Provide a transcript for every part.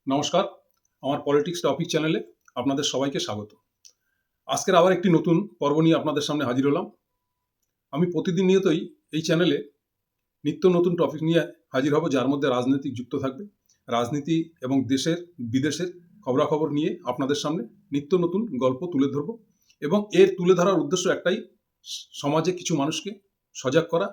নমস্কার, আমার politics topic চ্যানেলে আপনাদের সবাইকে স্বাগত। আজকের আবার একটি নতুন পর্ব নিয়ে আপনাদের সামনে হাজির হলাম। আমি প্রতিদিন নিয়তই এই চ্যানেলে নিত্য নতুন টপিক নিয়ে হাজির হব, যার মধ্যে রাজনৈতিক যুক্ত থাকবে। রাজনীতি এবং দেশের বিদেশের খবরাখবর নিয়ে আপনাদের সামনে নিত্য নতুন গল্প তুলে ধরব এবং এর তুলে ধরার উদ্দেশ্য একটাই, সমাজে কিছু মানুষকে সজাগ করা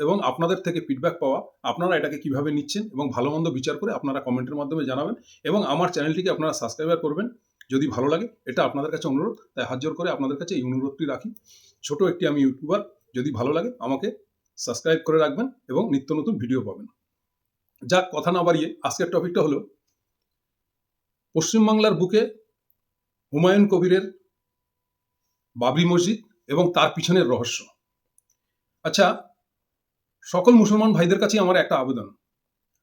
এবং আপনাদের থেকে ফিডব্যাক পাওয়া, আপনারা এটাকে কিভাবে নিচ্ছেন এবং ভালো মন্দ বিচার করে আপনারা কমেন্টের মাধ্যমে জানাবেন এবং আমার চ্যানেলটিকে আপনারা সাবস্ক্রাইব করবেন যদি ভালো লাগে। এটা আপনাদের কাছে অনুরোধ, তাই হাত জোর করে আপনাদের কাছে এই অনুরোধটি রাখি। ছোট একটি আমি ইউটিউবার, যদি ভালো লাগে আমাকে সাবস্ক্রাইব করে রাখবেন এবং নিত্য নতুন ভিডিও পাবেন। যাক, কথা না বাড়িয়ে আজকের টপিকটা হলো পশ্চিমবাংলার বুকে হুমায়ুন কবিরের বাবরি মসজিদ এবং তার পিছনের রহস্য। আচ্ছা, সকল মুসলমান ভাইদের কাছে আমার একটা আবেদন।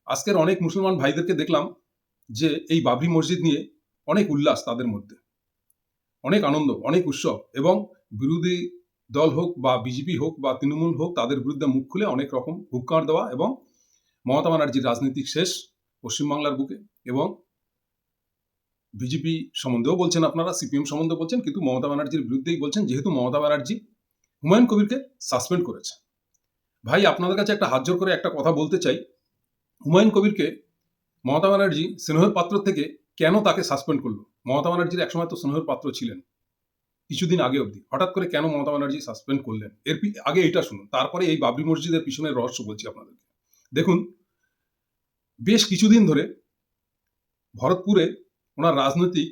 আজকের অনেক মুসলমান ভাইদেরকে দেখলাম যে এই বাবরি মসজিদ নিয়ে অনেক উল্লাস তাদের মধ্যে, অনেক আনন্দ, অনেক উৎসব, এবং বিরোধী দল হোক বা বিজেপি হোক বা তৃণমূল হোক, তাদের বিরুদ্ধে মুখ খুলে অনেক রকম হুক্কার দেওয়া এবং মমতা ব্যানার্জির রাজনৈতিক শেষ পশ্চিমবাংলার বুকে। এবং বিজেপি সম্বন্ধেও বলছেন আপনারা, সিপিএম সম্বন্ধে বলছেন, কিন্তু মমতা ব্যানার্জির বিরুদ্ধেই বলছেন, যেহেতু মমতা ব্যানার্জি হুমায়ুন কবিরকে সাসপেন্ড করেছে। ভাই, আপনাদের কাছে একটা হাত জোর করে একটা কথা বলতে চাই। হুমায়ুন কবিরকে মমতা ব্যানার্জি স্নেহের পাত্র থেকে কেন তাকে সাসপেন্ড করলো? মমতা ব্যানার্জির একসময় তো স্নেহের পাত্র ছিলেন, কিছুদিন আগে অবধি। হঠাৎ করে কেন মমতা ব্যানার্জি সাসপেন্ড করলেন? আগে এটা শুনুন, তারপরে এই বাবরি মসজিদের পিছনের রহস্য বলছি আপনাদেরকে। দেখুন, বেশ কিছুদিন ধরে ভরতপুরে ওনার রাজনৈতিক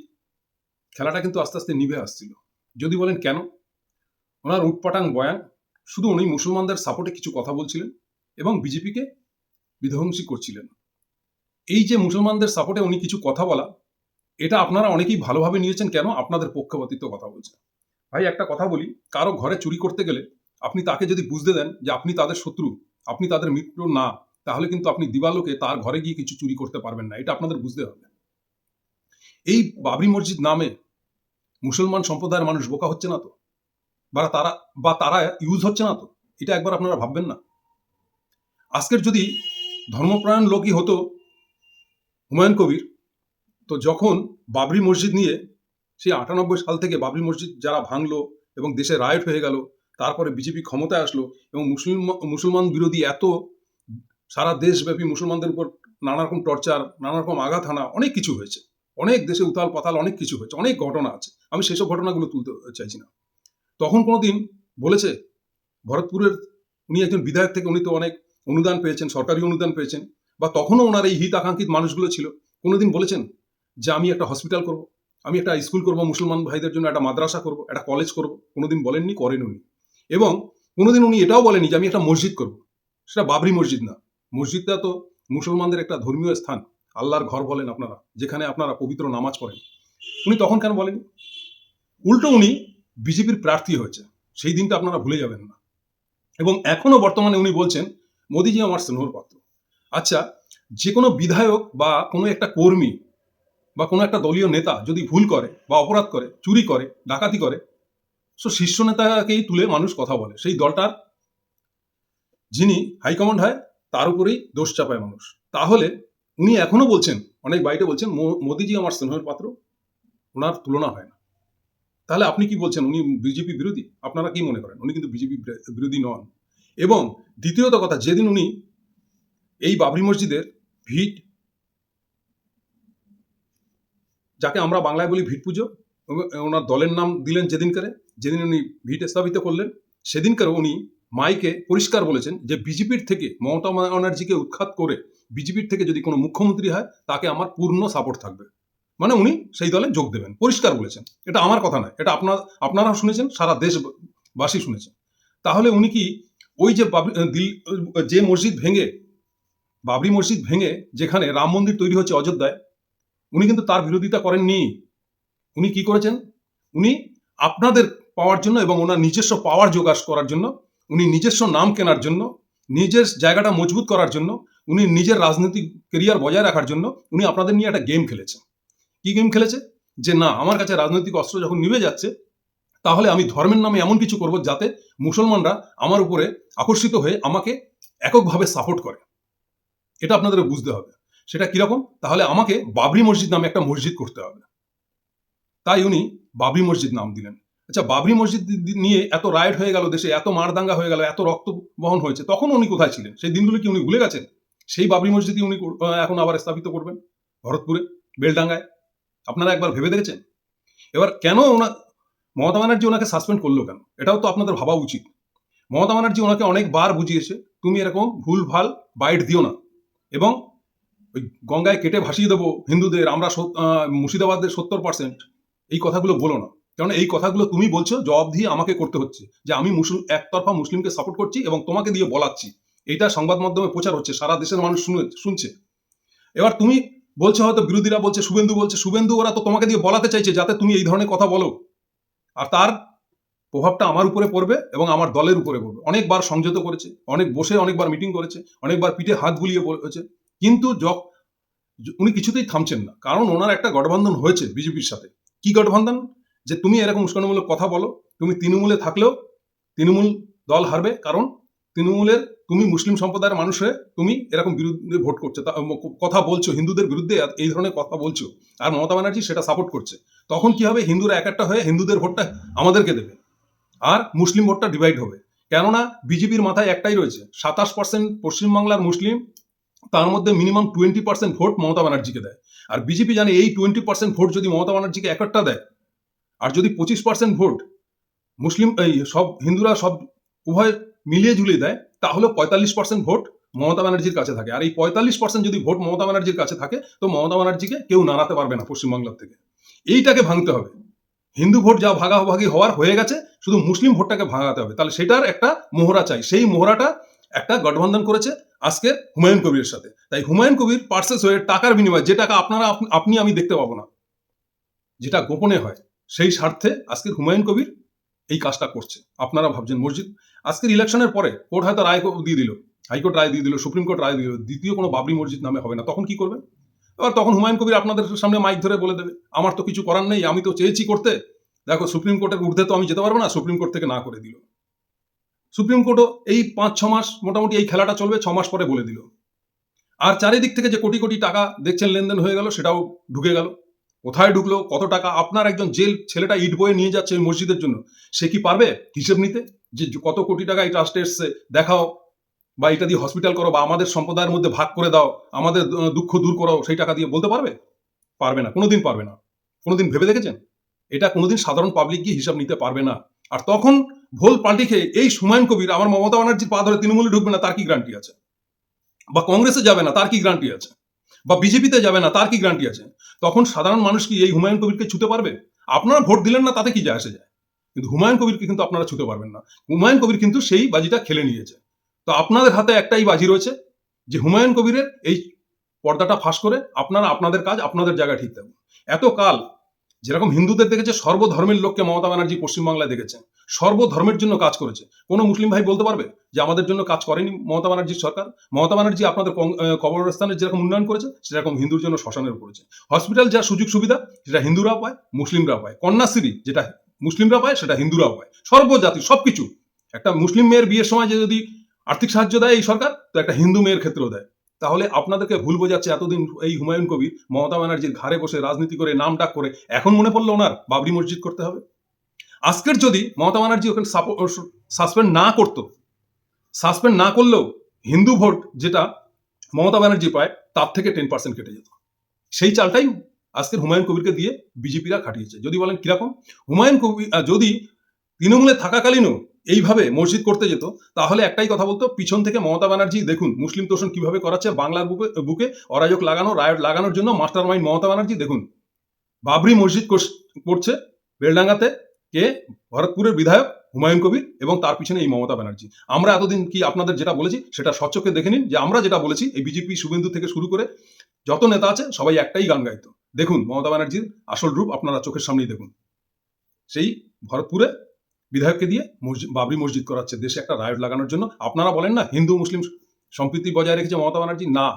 খেলাটা কিন্তু আস্তে আস্তে নিভে আসছিল। যদি বলেন কেন, ওনার উটপাটাং বয়ান, শুধু উনি মুসলমানদের সাপোর্টে কিছু কথা বলছিলেন এবং বিজেপিকে বিধ্বংসী করছিলেন। এই যে মুসলমানদের সাপোর্টে উনি কিছু কথা বলা, এটা আপনারা অনেকেই ভালোভাবে নিয়েছেন। কেন? আপনাদের পক্ষপাতিত্ব কথা বলছেন। ভাই, একটা কথা বলি, কারো ঘরে চুরি করতে গেলে আপনি তাকে যদি বুঝতে দেন যে আপনি তাদের শত্রু, আপনি তাদের মিত্র না, তাহলে কিন্তু আপনি দিবালোকে তার ঘরে গিয়ে কিছু চুরি করতে পারবেন না। এটা আপনাদের বুঝতে হবে। এই বাবরি মসজিদ নামে মুসলমান সম্প্রদায়ের মানুষ বোকা হচ্ছে না তো? তারা ইউজ হচ্ছে না তো? এটা একবার আপনারা ভাববেন না? আজকের যদি ধর্মপ্রাণ লোকই হতো হুমায়ুন কবির, তো যখন বাবরি মসজিদ নিয়ে সেই 98 সাল থেকে বাবরি মসজিদ যারা ভাঙলো এবং দেশে রায়ট হয়ে গেল, তারপরে বিজেপি ক্ষমতায় আসলো এবং মুসলমান বিরোধী এত সারা দেশব্যাপী মুসলমানদের উপর নানা রকম টর্চার, নানা রকম আঘাত হানা, অনেক কিছু হয়েছে। অনেক দেশে উতাল পাতাল অনেক কিছু হয়েছে, অনেক ঘটনা আছে। আমি সেসব ঘটনাগুলো তুলতে চাইছি না। তখন কোনোদিন বলেছে ভরতপুরের উনি একজন বিধায়ক থেকে, উনি তো অনেক অনুদান পেয়েছেন, সরকারি অনুদান পেয়েছেন, বা তখনও ওনার এই হিত আকাঙ্ক্ষিত মানুষগুলো ছিল, কোনোদিন বলেছেন যে আমি একটা হসপিটাল করব, আমি একটা স্কুল করব, মুসলমান ভাইদের জন্য একটা মাদ্রাসা করব, একটা কলেজ করব? কোনোদিন বলেননি, করেন উনি। এবং কোনোদিন উনি এটাও বলেনি যে আমি একটা মসজিদ করব। সেটা বাবরি মসজিদ না, মসজিদটা তো মুসলমানদের একটা ধর্মীয় স্থান, আল্লাহর ঘর বলেন আপনারা, যেখানে আপনারা পবিত্র নামাজ পড়েন। উনি তখন কেন বলেনি? উল্টো উনি বিজেপির প্রার্থী হয়েছে, সেই দিনটা আপনারা ভুলে যাবেন না। এবং এখনো বর্তমানে উনি বলছেন মোদিজি আমার স্নেহর পাত্র। আচ্ছা, যে কোনো বিধায়ক বা কোনো একটা কর্মী বা কোনো একটা দলীয় নেতা যদি ভুল করে বা অপরাধ করে, চুরি করে, ডাকাতি করে, সো শীর্ষ নেতাকেই তুলে মানুষ কথা বলে, সেই দলটার যিনি হাইকমান্ড হয় তার উপরেই দোষ চাপায় মানুষ। তাহলে উনি এখনো বলছেন, অনেক বাইরে বলছেন মোদিজি আমার স্নেহের পাত্র, ওনার তুলনা হয় না। তাহলে আপনি কি বলছেন উনি বিজেপি বিরোধী? আপনারা কি মনে করেন? উনি কিন্তু বিজেপি বিরোধী নন। এবং দ্বিতীয়ত কথা, যেদিন উনি এই বাবরি মসজিদের ভিট, যাকে আমরা বাংলায় বলি ভিট পুজো, ওনার দলের নাম দিলেন যেদিন উনি ভিট স্থাপিত করলেন, সেদিনকার উনি মাইকে পরিষ্কার বলেছেন যে বিজেপির থেকে, মমতা ব্যানার্জিকে উৎখাত করে বিজেপির থেকে যদি কোনো মুখ্যমন্ত্রী হয়, তাকে আমার পূর্ণ সাপোর্ট থাকবে। মানে উনি সেই দলে যোগ দেবেন, পরিষ্কার বলেছেন। এটা আমার কথা নয়, এটা আপনারা শুনেছেন, সারা দেশবাসী শুনেছেন। তাহলে উনি কি ওই যে বাবরি মসজিদ ভেঙে যেখানে রাম মন্দির তৈরি হচ্ছে অযোধ্যায়, উনি কিন্তু তার বিরোধিতা করেননি। উনি কি করেছেন? উনি আপনাদের পাওয়ার জন্য এবং ওনার নিজস্ব পাওয়ার জোগাড় করার জন্য, উনি নিজস্ব নাম কেনার জন্য, নিজের জায়গাটা মজবুত করার জন্য, উনি নিজের রাজনৈতিক কেরিয়ার বজায় রাখার জন্য উনি আপনাদের নিয়ে একটা গেম খেলেছেন। কি গেম খেলেছে? যে না, আমার কাছে রাজনৈতিক অস্ত্র যখন নিভে যাচ্ছে, তাহলে আমি ধর্মের নামে এমন কিছু করব যাতে মুসলমানরা আমার উপরে আকর্ষিত হয়ে আমাকে এককভাবে সাপোর্ট করে। এটা আপনাদের বুঝতে হবে। সেটা কিরকম? তাহলে আমাকে বাবরি মসজিদ নামে একটা মসজিদ করতে হবে। তাই উনি বাবরি মসজিদ নাম দিলেন। আচ্ছা, বাবরি মসজিদ নিয়ে এত রাইট হয়ে গেল দেশে, এত মারদাঙ্গা হয়ে গেল, এত রক্ত বহন হয়েছে, তখন উনি কোথায় ছিলেন? সেই দিনগুলো কি উনি ভুলে গেছেন? সেই বাবরি মসজিদই উনি এখন আবার স্থাপিত করবেন ভরতপুরে, বেলডাঙ্গায়। আপনারা একবার ভেবে দেখেছেন? এবার কেন মমতা ব্যানার্জি ওনাকে সাসপেন্ড করলো কেন? এটাও তো আপনাদের ভাবা উচিত। মমতা ব্যানার্জি ওনাকে অনেকবার বুঝিয়েছে, তুমি এরকম ভুলভাল বাইট দিও না, এবং ওই গঙ্গায় কেটে ভাসিয়ে দেবো হিন্দুদের, আমরা মুর্শিদাবাদের 70%, এই কথাগুলো বলো না। কারণ এই কথাগুলো তুমি বলছো, জবাবদিহি আমাকে করতে হচ্ছে যে আমি একতরফা মুসলিমকে সাপোর্ট করছি এবং তোমাকে দিয়ে বলাচ্ছি। এটা সংবাদ মাধ্যমে প্রচার হচ্ছে, সারা দেশের মানুষ শুনছে। এবার তুমি বলছো, হয়তো বিরোধীরা বলছে, শুভেন্দু ওরা তো তোমাকে দিয়ে বলাতে চাইছে যাতে তুমি এই ধরনের কথা বলো, আর তার প্রভাবটা আমার উপরে পড়বে এবং আমার দলের উপরে পড়বে। অনেকবার সংযত করেছে, অনেকবার মিটিং করেছে, অনেকবার পিঠে হাত বুলিয়ে বলেছে, কিন্তু উনি কিছুতেই থামছেন না। কারণ ওনার একটা গঠবন্ধন হয়েছে বিজেপির সাথে। কি গঠবন্ধন? যে তুমি এরকম উস্কানিমূলক কথা বলো, তুমি তৃণমূলে থাকলেও তৃণমূল দল হারবে, কারণ তৃণমূলের তুমি মুসলিম সম্প্রদায়ের মানুষ হয়ে তুমি এরকম বিরুদ্ধে ভোট করছো, কথা বলছো, হিন্দুদের বিরুদ্ধে এই ধরনের কথা বলছো, আর মমতা ব্যানার্জি সেটা সাপোর্ট করছে। তখন কি হবে? হিন্দুরা এক একটা হয়ে হিন্দুদের ভোটটা আমাদেরকে দেবে, আর মুসলিম ভোটটা ডিভাইড হবে। কেননা বিজেপির মাথায় একটাই রয়েছে, 27% পশ্চিমবাংলার মুসলিম, তার মধ্যে মিনিমাম 20% ভোট মমতা ব্যানার্জিকে দেয়। আর বিজেপি জানে এই 20% ভোট যদি মমতা ব্যানার্জিকে একটা দেয়, আর যদি 25% ভোট মুসলিম এই সব হিন্দুরা সব উভয় মিলিয়ে ঝুলিয়ে দেয়, তাহলে 45% ভোট মমতা ব্যানার্জির কাছে থাকে। আর এই 45% যদি ভোট মমতা ব্যানার্জির কাছে থাকে, তো মমতা ব্যানার্জিকে কেউ নাড়াতে পারবে না পশ্চিমবাংলার থেকে। এইটাকে ভাঙতে হবে। হিন্দু ভোট যা ভাগাভাগি হওয়ার হয়ে গেছে, শুধু মুসলিম ভোটটাকে ভাঙাতে হবে। তাহলে সেটার একটা মোহরা চাই। সেই মোহরাটা একটা গঠবন্ধন করেছে আজকে হুমায়ুন কবিরের সাথে। তাই হুমায়ুন কবির পার্সেস হয়ে টাকার বিনিময়ে, যে টাকা আপনি আমি দেখতে পাবো না, যেটা গোপনে হয়, সেই স্বার্থে আজকে হুমায়ুন কবির এই কাজটা করছে। আপনারা ভাবছেন মসজিদ, আজকের ইলেকশনের পরে কোর্ট হয়তো রায় দিয়ে দিল, হাইকোর্ট রায় দিয়ে দিল, সুপ্রিম কোর্ট রায় দিয়ে দিল, দ্বিতীয় কোনো বাবরি মসজিদ নামে হবে না, তখন কি করবেন? এবার তখন হুমায়ুন কবির আপনাদের সামনে মাইক ধরে বলে দেবে, আমার তো কিছু করার নেই, আমি তো চেয়েছি করতে, দেখো সুপ্রিম কোর্টের ঊর্ধ্বে তো আমি যেতে পারবো না, সুপ্রিম কোর্ট থেকে না করে দিল। সুপ্রিম কোর্টও এই 5-6 মাস মোটামুটি এই খেলাটা চলবে, 6 মাস পরে বলে দিল। আর চারিদিক থেকে যে কোটি কোটি টাকা দেখছেন লেনদেন হয়ে গেল, সেটাও ঢুকে গেল। কোথায় ঢুকলো, কত টাকা? আপনার একজন জেল ছেলেটা ইট বয়ে নিয়ে যাচ্ছে এই মসজিদের জন্য, সে কি পারবে হিসেব নিতে যে কত কোটি টাকা এই ট্রাস্টে এসছে? দেখাও, বা এটা দিয়ে হসপিটাল করো, বা আমাদের সম্প্রদায়ের মধ্যে ভাগ করে দাও, আমাদের দুঃখ দূর করো, সেই টাকা দিয়ে বলতে পারবে? পারবে না, কোনোদিন পারবে না। কোনোদিন ভেবে দেখেছেন? এটা কোনোদিন সাধারণ পাবলিক গিয়ে হিসাব নিতে পারবে না। আর তখন ভোল পাল্টি খেয়ে এই হুমায়ুন কবির আমার মমতা ব্যানার্জির পা ধরে তৃণমূলে ঢুকবে না, তার কি গ্যারান্টি আছে? বা কংগ্রেসে যাবে না, তার কি গ্যারান্টি আছে? বা বিজেপিতে যাবে না, তার কি গ্যারান্টি আছে? তখন সাধারণ মানুষ কি এই হুমায়ুন কবিরকে ছুতে পারবে? আপনারা ভোট দিলেন না, তাতে কি যায় আসে যায়, কিন্তু হুমায়ুন কবিরকে কিন্তু আপনারা ছুতে পারবেন না। হুমায়ুন কবির কিন্তু সেই বাজিটা খেলে নিয়েছে। তো আপনাদের হাতে একটাই বাজি রয়েছে, যে হুমায়ুন কবিরের এই পর্দাটা ফাঁস করে আপনারা আপনাদের কাজ, আপনাদের জায়গায় ঠিক থাকবে। এত কাল যেরকম হিন্দুদের দেখেছে, সর্বধর্মের লোককে মমতা ব্যানার্জি পশ্চিমবাংলায় দেখেছে, সর্বধর্মের জন্য কাজ করেছে। কোনো মুসলিম ভাই বলতে পারবে যে আমাদের জন্য কাজ করেনি মমতা ব্যানার্জির সরকার? মমতা ব্যানার্জি আপনাদের কবরস্থানের যেরকম উন্নয়ন করেছে, সেরকম হিন্দুর জন্য শ্মশানের করেছে। হসপিটাল যা সুযোগ সুবিধা, সেটা হিন্দুরাও পায়, মুসলিমরাও পায়। কন্যাশ্রী যেটা মুসলিমরা পায়, সেটা হিন্দুরাও পায়। সর্বজাতি সবকিছু। একটা মুসলিম মেয়ের বিয়ের সময় যে যদি আর্থিক সাহায্য দেয় এই সরকার, তো একটা হিন্দু মেয়ের ক্ষেত্রেও দেয়। তাহলে আপনাদেরকে ভুল বোঝাচ্ছে এতদিন এই হুমায়ুন কবির মমতা ব্যানার্জির ঘাড়ে বসে রাজনীতি করে, নাম ডাক করে, এখন মনে পড়লো ওনার বাবরি মসজিদ করতে হবে। আজকের যদি মমতা ব্যানার্জি ওখানে সাসপেন্ড না করতো, সাসপেন্ড না করলেও হিন্দু ভোট যেটা মমতা ব্যানার্জি পায়, তার থেকে 10% কেটে যেত। সেই চালটাই আজকের হুমায়ুন কবিরকে দিয়ে বিজেপিরা খাটিয়েছে। যদি বলেন কিরকম, হুমায়ুন কবির যদি তৃণমূলে থাকাকালীনও এইভাবে মসজিদ করতে যেত, তাহলে একটাই কথা বলতো, পিছন থেকে মমতা ব্যানার্জি দেখুন মুসলিম তোষণ কিভাবে করাচ্ছে, বাংলার বুকে অরাজক লাগানো, রায়ট লাগানোর জন্য মাস্টার মাইন্ড মমতা ব্যানার্জি দেখুন। বাবরি মসজিদ করছে বেলডাঙ্গাতে কে? ভরতপুরের বিধায়ক হুমায়ুন কবির, এবং তার পিছনে এই মমতা ব্যানার্জি। আমরা এতদিন কি আপনাদের যেটা বলেছি সেটা স্বচ্ছকে দেখে নিন, যে আমরা যেটা বলেছি, এই বিজেপি শুভেন্দু থেকে শুরু করে যত নেতা আছে সবাই একটাই গান গাইতো। দেখুন মমতা ব্যানার্জির আসল রূপ আপনারা চোখের সামনেই দেখুন। সেই ভরতপুরে বিধায়ককে দিয়ে বাবরি মসজিদ করাচ্ছে দেশে একটা রায়ট লাগানোর জন্য। আপনারা বলেন না হিন্দু মুসলিম সম্প্রীতি বজায় রেখেছে মমতা ব্যানার্জি? না,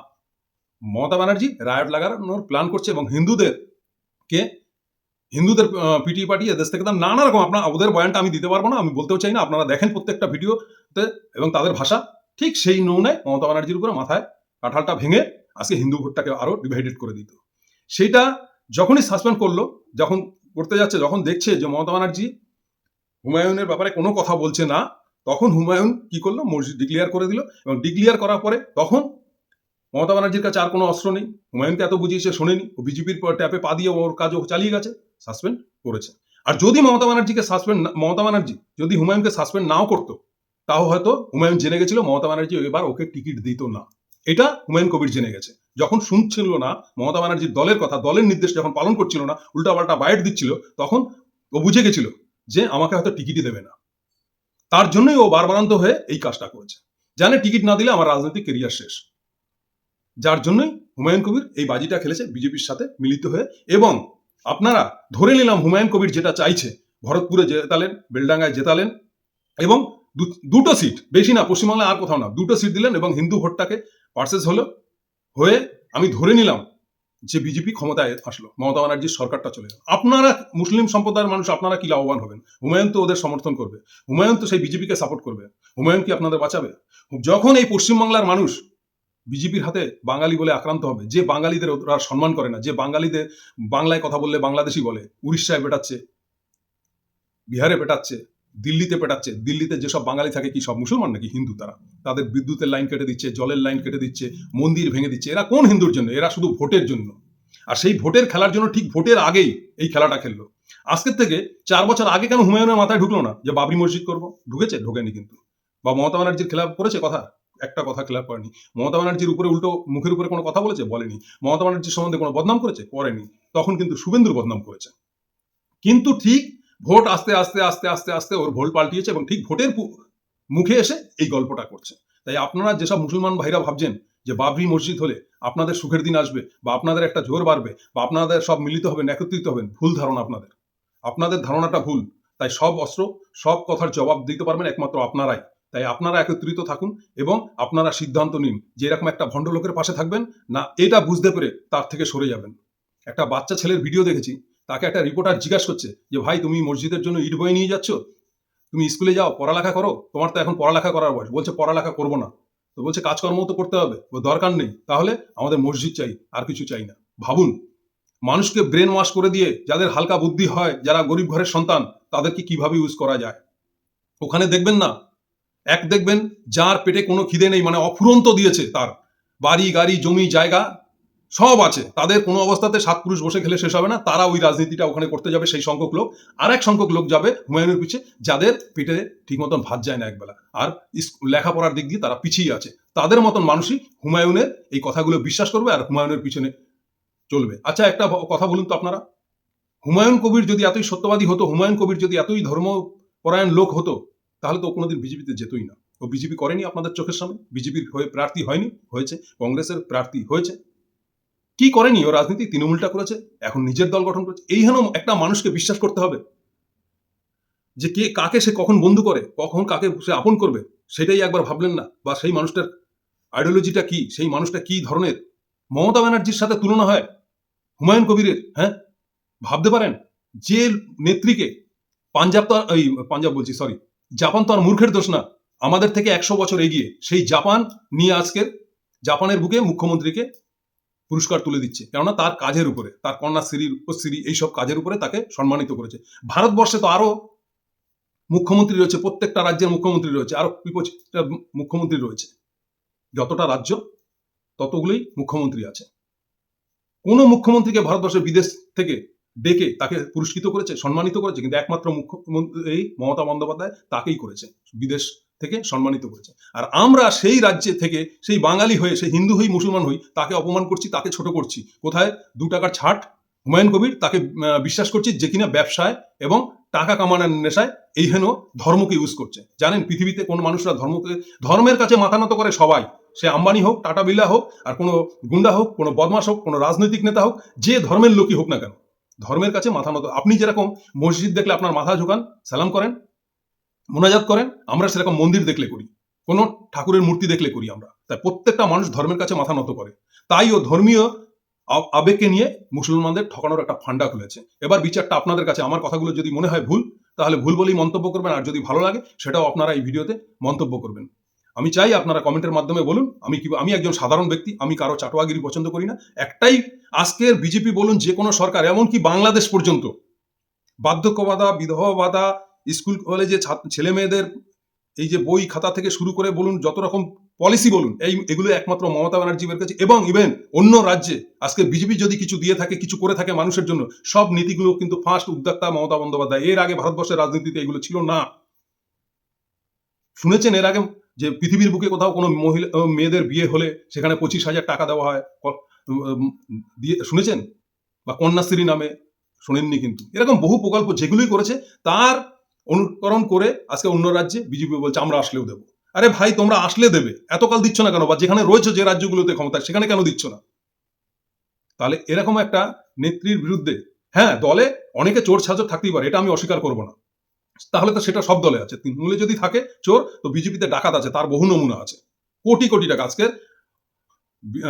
মমতা ব্যানার্জি রায়ট লাগানোর প্ল্যান করছে, এবং হিন্দুদের পিটিয়ে পাঠিয়ে দেশ থেকে নানা রকম, আপনার ওদের বয়ানটা আমি দিতে পারবো না, আমি বলতেও চাই না। আপনারা দেখেন প্রত্যেকটা ভিডিওতে, এবং তাদের ভাষা ঠিক সেই নৌনায় মমতা ব্যানার্জির উপরে মাথায় কাঁঠালটা ভেঙে আজকে হিন্দু ভোটটাকে আরো ডিভাইডেড করে দিত। সেটা যখনই সাসপেন্ড করলো, যখন করতে যাচ্ছে, যখন দেখছে যে মমতা ব্যানার্জি হুমায়ুনের ব্যাপারে কোনো কথা বলছে না, তখন হুমায়ুন কি করলো, মসজিদ ডিক্লেয়ার করে দিল। এবং ডিক্লেয়ার করার পরে তখন মমতা ব্যানার্জির কাছে আর কোনো অস্ত্র নেই। হুমায়ুনকে এত বুঝিয়েছে, শোনেনি, ও বিজেপির ট্যাপে পা দিয়ে ওর কাজও চালিয়ে গেছে, সাসপেন্ড করেছে। আর যদি মমতা ব্যানার্জি যদি হুমায়ুনকে সাসপেন্ড নাও করতো, তাও হয়তো হুমায়ুন জেনে গেছিল মমতা ব্যানার্জি এবার ওকে টিকিট দিত না। এটা হুমায়ুন কবির জেনে গেছে। যখন শুনছিল না মমতা ব্যানার্জির দলের কথা, দলের নির্দেশ যখন পালন করছিল না, উল্টাপাল্টা বাইট দিচ্ছিল, তখন ও বুঝে গেছিল যে আমাকে হয়তো টিকিটই দেবে না। তার জন্যই ও বারবারান্ত হয়ে এই কাজটা করেছে। জানে টিকিট না দিলে আমার রাজনৈতিক কেরিয়ার শেষ। যার জন্যই হুমায়ুন কবির এই বাজিটা খেলেছে বিজেপির সাথে মিলিত হয়ে। এবং আপনারা ধরে নিলাম হুমায়ুন কবির যেটা চাইছে, ভরতপুরে জেতালেন, বেলডাঙ্গায় জেতালেন, এবং দুটো সিট, বেশি না, পশ্চিমবাংলায় আর কোথাও না, দুটো সিট দিলেন, এবং হিন্দু ভোটটাকে পার্সেস হলো হয়ে আমি ধরে নিলাম যে বিজেপি ক্ষমতায় আসলো, মমতা ব্যানার্জির সরকারটা চলে গেল। আপনারা মুসলিম সম্প্রদায়ের মানুষ, আপনারা কি লাভবান হবেন? হুমায়ুন তো ওদের সমর্থন করবে, হুমায়ুন তো সেই বিজেপিকে সাপোর্ট করবে, হুমায়ুন কি আপনাদের বাঁচাবে? যখন এই পশ্চিমবাংলার মানুষ বিজেপির হাতে বাঙালি বলে আক্রান্ত হবে, যে বাঙালিদের ওরা সম্মান করে না, যে বাঙালিদের বাংলায় কথা বললে বাংলাদেশি বলে, উড়িষ্যায় পেটাচ্ছে, বিহারে পেটাচ্ছে, দিল্লিতে পেটাচ্ছে, দিল্লিতে যেসব বাঙালি থাকে কি সব মুসলমান নাকি হিন্দু? তারা তাদের বিদ্যুতের লাইন কেটে দিচ্ছে, জলের লাইন কেটে দিচ্ছে, মন্দির ভেঙে দিচ্ছে। এরা কোন হিন্দুর জন্য? এরা শুধু ভোটের জন্য। আর সেই ভোটের খেলার জন্য ঠিক ভোটের আগেই এই খেলাটা খেললো। আজকের থেকে 4 বছর আগে কেন হুমায়ুনের মাথায় ঢুকলো না যে বাবরি মসজিদ করবো? ঢুকেছে? ঢোকেনি কিন্তু। বা মমতা ব্যানার্জির খেলাপ করেছে কথা? একটা কথা খেলাপ করেনি। মমতা ব্যানার্জির উপরে উল্টো মুখের উপরে কোনো কথা বলেছে? বলেনি। মমতা ব্যানার্জির সম্বন্ধে কোনো বদনাম করেছে? করেনি। তখন কিন্তু শুভেন্দুর বদনাম করেছে। কিন্তু ঠিক ভোট আস্তে আস্তে আস্তে আস্তে আস্তে ওর ভোট পাল্টিয়েছে, এবং ঠিক ভোটের মুখে এসে এই গল্পটা করছে। তাই আপনারা যেসব মুসলমান ভাইরা ভাবছেন যে বাবরি মসজিদ হলে আপনাদের সুখের দিন আসবে, বা আপনাদের একটা জোর বাড়বে, বা আপনাদের সব মিলিত হবেন, একত্রিত হবেন, ভুল ধারণা আপনাদের। আপনাদের ধারণাটা ভুল। তাই সব অস্ত্র, সব কথার জবাব দিতে পারবেন একমাত্র আপনারাই। তাই আপনারা একত্রিত থাকুন এবং আপনারা সিদ্ধান্ত নিন যে এরকম একটা ভণ্ড লোকের পাশে থাকবেন না, এটা বুঝতে পেরে তার থেকে সরে যাবেন। একটা বাচ্চা ছেলের ভিডিও দেখেছি, তাকে একটা রিপোর্টার জিজ্ঞাসা করছে যে ভাই, তুমি মসজিদের জন্য ইট বয়ে নিয়ে যাচ্ছ, তুমি স্কুলে যাও, পড়ালেখা করো, তোমার তো এখন পড়ালেখা করার বয়স। বলছে পড়ালেখা করবো না। তো বলছে কাজকর্ম তো করতে হবে, দরকার নেই, তাহলে আমাদের মসজিদ চাই, আর কিছু চাই না। ভাবুন, মানুষকে ব্রেন ওয়াশ করে দিয়ে, যাদের হালকা বুদ্ধি হয়, যারা গরিব ঘরের সন্তান, তাদেরকে কিভাবে ইউজ করা যায়। ওখানে দেখবেন না, দেখবেন যার পেটে কোনো খিদে নেই, মানে অফুরন্ত দিয়েছে, তার বাড়ি গাড়ি জমি জায়গা সব আছে, তাদের কোনো অবস্থাতে 7 পুরুষ বসে খেলে শেষ হবে না, তারা ওই রাজনীতিটা ওখানে করতে যাবে। সেই সংখ্যক লোক, আর এক সংখ্যক লোক যাবে হুমায়ুনের পিছে, যাদের পেটে ঠিক মতন ভাত যায় না একবেলা, আর লেখাপড়ার দিক দিয়ে তারা পিছিয়ে আছে। তাদের মতন মানুষই হুমায়ুনের এই কথাগুলো বিশ্বাস করবে আর হুমায়ুনের পিছনে চলবে। আচ্ছা, একটা কথা বলুন তো আপনারা, হুমায়ুন কবির যদি এতই সত্যবাদী হতো, হুমায়ুন কবির যদি এতই ধর্মপরায়ণ লোক হতো, তাহলে তো কোনোদিন বিজেপিতে যেতই না। ও বিজেপি করেনি আপনাদের চোখের সামনে, বিজেপির হয়ে প্রার্থী হয়নি, হয়েছে কংগ্রেসের প্রার্থী হয়েছে। কি করেনি ও? রাজনীতি তৃণমূলটা করেছে, এখন নিজের দল গঠন করেছে। এই হেন একটা মানুষকে বিশ্বাস করতে হবে যে কে কাকে সে কখন বন্ধু করে, কখন কাকে সে আপন করবে, সেটাই একবার ভাবলেন না? বা সেই মানুষটার আইডিওলজিটা কি, সেই মানুষটা কি ধরনের? মমতা ব্যানার্জির সাথে তুলনা হয় হুমায়ুন কবিরের? হ্যাঁ, ভাবতে পারেন যে নেত্রীকে জাপান তো আর মূর্খের দোষ না, আমাদের থেকে 100 বছর এগিয়ে সেই জাপান নিয়ে আজকের জাপানের বুকে মুখ্যমন্ত্রীকে পুরস্কার তুলে দিচ্ছে, কেননা তার কাজের উপরে, তার কন্যাশ্রী, রূপশ্রী, এইসব কাজের উপরে তাকে সম্মানিত করেছে। ভারতবর্ষে তো আরো মুখ্যমন্ত্রী রয়েছে, প্রত্যেকটা রাজ্যের মুখ্যমন্ত্রী রয়েছে, আরো 25টা মুখ্যমন্ত্রী রয়েছে। যতটা রাজ্য ততগুলোই মুখ্যমন্ত্রী আছে। কোন মুখ্যমন্ত্রীকে ভারতবর্ষের বিদেশ থেকে ডেকে তাকে পুরস্কৃত করেছে, সম্মানিত করেছে? কিন্তু একমাত্র মুখ্যমন্ত্রী এই মমতা বন্দ্যোপাধ্যায় তাকেই করেছে, বিদেশ থেকে সম্মানিত করেছে। আর আমরা সেই রাজ্যে থেকে, সেই বাঙালি হয়ে, সেই হিন্দু হই, মুসলমান হই, তাকে অপমান করছি, তাকে ছোট করছি। কোথায় 2 টাকার ছাট হুমায়ুন কবির, তাকে বিশ্বাস করছি যে কিনা ব্যবসায় এবং টাকা কামানোর নেশায় এই হেন ধর্মকে ইউজ করছে। জানেন, পৃথিবীতে কোন মানুষরা ধর্মের কাছে মাথা নত করে? সবাই, সে আম্বানি হোক, টাটা বিড়লা হোক, আর কোনো গুন্ডা হোক, কোনো বদমাশ হোক, কোনো রাজনৈতিক নেতা হোক, যে ধর্মের লোকই হোক না কেন, ধর্মের কাছে মাথা নত। আপনি যেরকম মসজিদ দেখলে আপনার মাথা ঝুঁকান, সালাম করেন, মোনাজাত করেন, আমরা সেরকম মন্দির দেখলে করি, কোনো ঠাকুরের মূর্তি দেখলে করি আমরা। তাই প্রত্যেকটা মানুষ ধর্মের কাছে মাথা নত করে। তাই ও ধর্মীয় আবেগকে নিয়ে মুসলমানদের ঠকানোর একটা ফান্ডা খুলেছে। এবার বিচারটা আপনাদের কাছে। আমার কথাগুলো যদি মনে হয় ভুল, তাহলে ভুল বলেই মন্তব্য করবেন, আর যদি ভালো লাগে সেটাও আপনারা এই ভিডিওতে মন্তব্য করবেন। আমি চাই আপনারা কমেন্টের মাধ্যমে বলুন। আমি একজন সাধারণ ব্যক্তি, আমি কারো চাটোয়াগিরি পছন্দ করি না। একটাই, আজকের বিজেপি বলুন, যে কোনো সরকার, এমনকি বাংলাদেশ পর্যন্ত বার্ধক্য ভাতা, বিধবা ভাতা, স্কুল কলেজে ছেলে মেয়েদের এই যে বই খাতা থেকে শুরু করে বলুন, যত রকম পলিসি বলুন, এগুলো একমাত্র মমতা ব্যানার্জি বের করেছে। এবং ইভেন অন্য রাজ্যে আজকে বিজেপি যদি কিছু দিয়ে থাকে, কিছু করে থাকে মানুষের জন্য, সব নীতিগুলো কিন্তু ফার্স্ট উদ্যোক্তা মমতা বন্দ্যোপাধ্যায়। এর আগে ভারতবর্ষের রাজনীতিতে এগুলো ছিল না। শুনেছেন এর আগে যে পৃথিবীর বুকে কোথাও কোনো মহিলা মেয়েদের বিয়ে হলে সেখানে 25,000 টাকা দেওয়া হয়, দিয়ে শুনেছেন? বা কন্যাশ্রী নামে শোনেননি। কিন্তু এরকম বহু প্রকল্প যেগুলোই করেছে তার অনুকরণ করে আজকে অন্য রাজ্যে বিজেপি বলছে আমরা আসলেও দেবো। আরে ভাই, তোমরা আসলে দেবে, এতকাল দিচ্ছ না কেন? বা যেখানে রয়েছে, যে রাজ্যগুলোতে ক্ষমতা, সেখানে কেন দিচ্ছ না? তাহলে এরকম একটা নেত্রীর বিরুদ্ধে, হ্যাঁ, দলে অনেকে চোর ছাজর থাকতেই পারে, এটা আমি অস্বীকার করবো না। তাহলে তো সেটা সব দলে আছে। তৃণমূলে যদি থাকে চোর, তো বিজেপিতে ডাকাত আছে, তার বহু নমুনা আছে। কোটি কোটি টাকা আজকে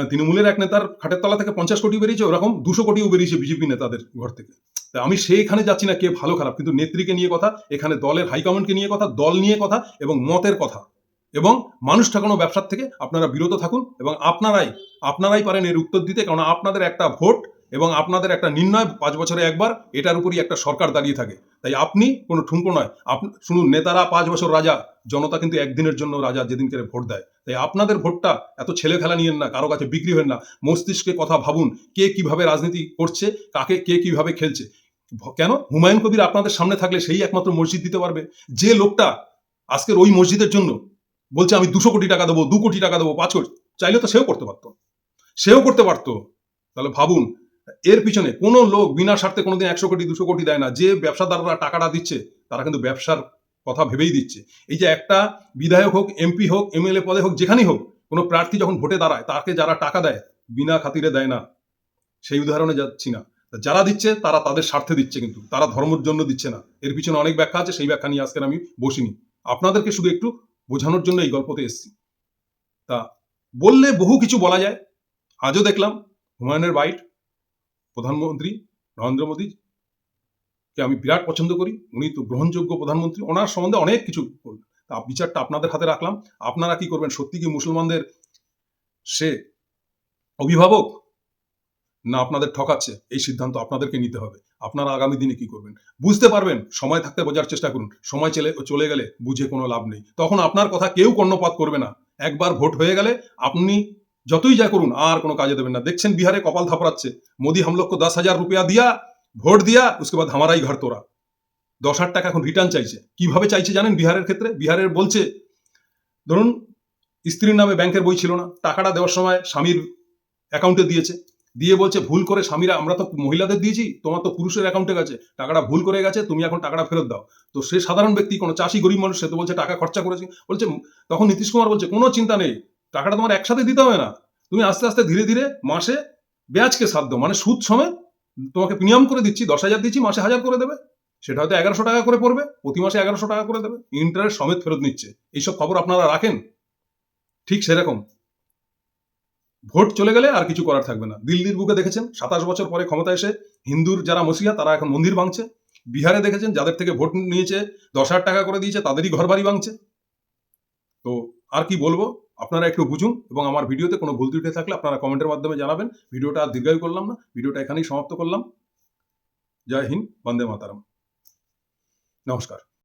তৃণমূলের এক নেতার খাটের তলা থেকে 50 কোটি বেরিয়েছে, ওরকম 200 কোটিও বেরিয়েছে বিজেপি নেতাদের ঘর থেকে। তা আমি সেইখানে যাচ্ছি না কে ভালো খারাপ, কিন্তু নেত্রীকে নিয়ে কথা, এখানে দলের হাইকমান্ডকে নিয়ে কথা, দল নিয়ে কথা এবং মতের কথা। এবং মানুষ ঠকানো ব্যবসার থেকে আপনারা বিরত থাকুন এবং আপনারাই পারেন এর উত্তর দিতে, কারণ আপনাদের একটা ভোট এবং আপনাদের একটা নির্ণয় 5 বছরে একবার, এটার উপরই একটা সরকার দাঁড়িয়ে থাকে। তাই আপনি কোনো ঠুনকো নয়। শুনুন, নেতারা 5 বছর রাজা, জনতা কিন্তু একদিনের জন্য রাজা, যেদিন করে ভোট দেয়। তাই আপনাদের ভোটটা এত ছেলে খেলা নিয়েন না, কারো কাছে বিক্রি হন না। মস্তিষ্কে কথা ভাবুন, কে কিভাবে রাজনীতি করছে, কাকে কে কিভাবে খেলছে। কেন হুমায়ুন কবির আপনাদের সামনে থাকলে সেই একমাত্র মসজিদ দিতে পারবে। যে লোকটা আজকের ওই মসজিদের জন্য বলছে আমি 200 কোটি টাকা দেবো, 2 কোটি টাকা দেবো, 5 কোটি, চাইলে তো সেও করতে পারতো। তাহলে ভাবুন, এর পিছনে কোনো লোক বিনা স্বার্থে কোনোদিন 100 কোটি 200 কোটি দেয় না। যে ব্যবসাদাররা টাকাটা দিচ্ছে, তারা কিন্তু ব্যবসার কথা ভেবেই দিচ্ছে। এই যে একটা বিধায়ক হোক, এমপি হোক, এমএলএ পদে হোক, যেখানেই হোক, কোনো প্রার্থী যখন ভোটে দাঁড়ায়, তাকে যারা টাকা দেয় বিনা খাতিরে দেয় না। সেই উদাহরণে যাচ্ছি না। যারা দিচ্ছে তারা তাদের স্বার্থে দিচ্ছে, কিন্তু তারা ধর্মের জন্য দিচ্ছে না। এর পিছনে অনেক ব্যাখ্যা আছে, সেই ব্যাখ্যা নিয়ে আজকে আমি বসিনি। আপনাদেরকে শুধু একটু বোঝানোর জন্য এই গল্পতে এসেছি। তা বললে বহু কিছু বলা যায়। আজও দেখলাম হুমায়ুনের বাইট, প্রধানমন্ত্রী নরেন্দ্র মোদী কে আমি বিরাট পছন্দ করি, উনি তো গ্রহণযোগ্য প্রধানমন্ত্রী, ওনার সম্বন্ধে অনেক কিছু বললেন। তা বিচারটা আপনাদের হাতে রাখলাম। আপনারা কি করবেন? সত্যি কি মুসলমানদের সে অভিভাবক, না আপনাদের ঠকাচ্ছে? এই সিদ্ধান্ত আপনাদেরকে নিতে হবে। আপনারা আগামী দিনে কি করবেন বুঝতে পারবেন। সময় থাকতে বোঝার চেষ্টা করুন। সময় চলে গেলে বুঝে কোনো লাভ নেই। তখন আপনার কথা কেউ কর্ণপাত করবে না। একবার ভোট হয়ে গেলে আপনি যতই যা করুন আর কোনো কাজে দেবেন না। দেখছেন বিহারে কপাল থাপড়াচ্ছে, মোদি हम लोग को 10,000 रुपया दिया, ভোট দিয়া, उसके बाद हमारा ही घर तोड़ा। 10,000 টাকা এখন রিটার্ন চাইছে। কিভাবে চাইছে জানেন? বিহারের ক্ষেত্রে, বিহারের বলছে, ধরুন স্ত্রীর নামে ব্যাংকের বই ছিল না, টাকাটা দেওয়ার সময় স্বামীর অ্যাকাউন্টে দিয়েছে, দিয়ে বলছে ভুল করে স্বামীরা, আমরা তো মহিলাদের দিয়েছি, তোমার তো পুরুষের অ্যাকাউন্টে গেছে, টাকাটা ভুল করে গেছে, তুমি এখন টাকাটা ফেরত দাও। তো সে সাধারণ ব্যক্তি, কোনো চাষি গরিব মানুষ, সে তো বলছে টাকা খরচা করেছে। বলছে, তখন নীতিশ কুমার বলছে কোনো চিন্তা নেই, টাকাটা তোমার একসাথে দিতে হবে না, তুমি আস্তে আস্তে ধীরে ধীরে মাসে ব্যাজকে সাধ্য, মানে সুদ সমেত তোমাকে প্রিমিয়াম করে দিচ্ছি, 10,000 দিচ্ছি, মাসে 1,000 করে দেবে। সেটা হয়তো 1100 টাকা করে পড়বে, প্রতি মাসে 1100 টাকা করে দেবে, ইন্টারেস্ট সমেত ফেরত নিচ্ছে। এইসব খবর আপনারা রাখেন। ঠিক সেরকম ভোট চলে গেলে আর কিছু করার থাকবে না। দিল্লির বুকে দেখেছেন 27 বছর পরে ক্ষমতা এসে হিন্দুর যারা মসিহা, তারা এখন মন্দির ভাঙছে। বিহারে দেখেছেন যাদের থেকে ভোট নিয়েছে, 10,000 টাকা করে দিয়েছে, তাদেরই ঘর বাড়ি ভাঙছে। তো আর কি বলবো, আপনারা একটু বুঝুন। এবং আমার ভিডিওতে কোনো ভুল ত্রুটি থাকলে আপনারা কমেন্টের মাধ্যমে জানাবেন। ভিডিওটা আর দীর্ঘায়ু করলাম না, ভিডিওটা এখানেই সমাপ্ত করলাম। জয় হিন্দ, বন্দে মাতারাম, নমস্কার।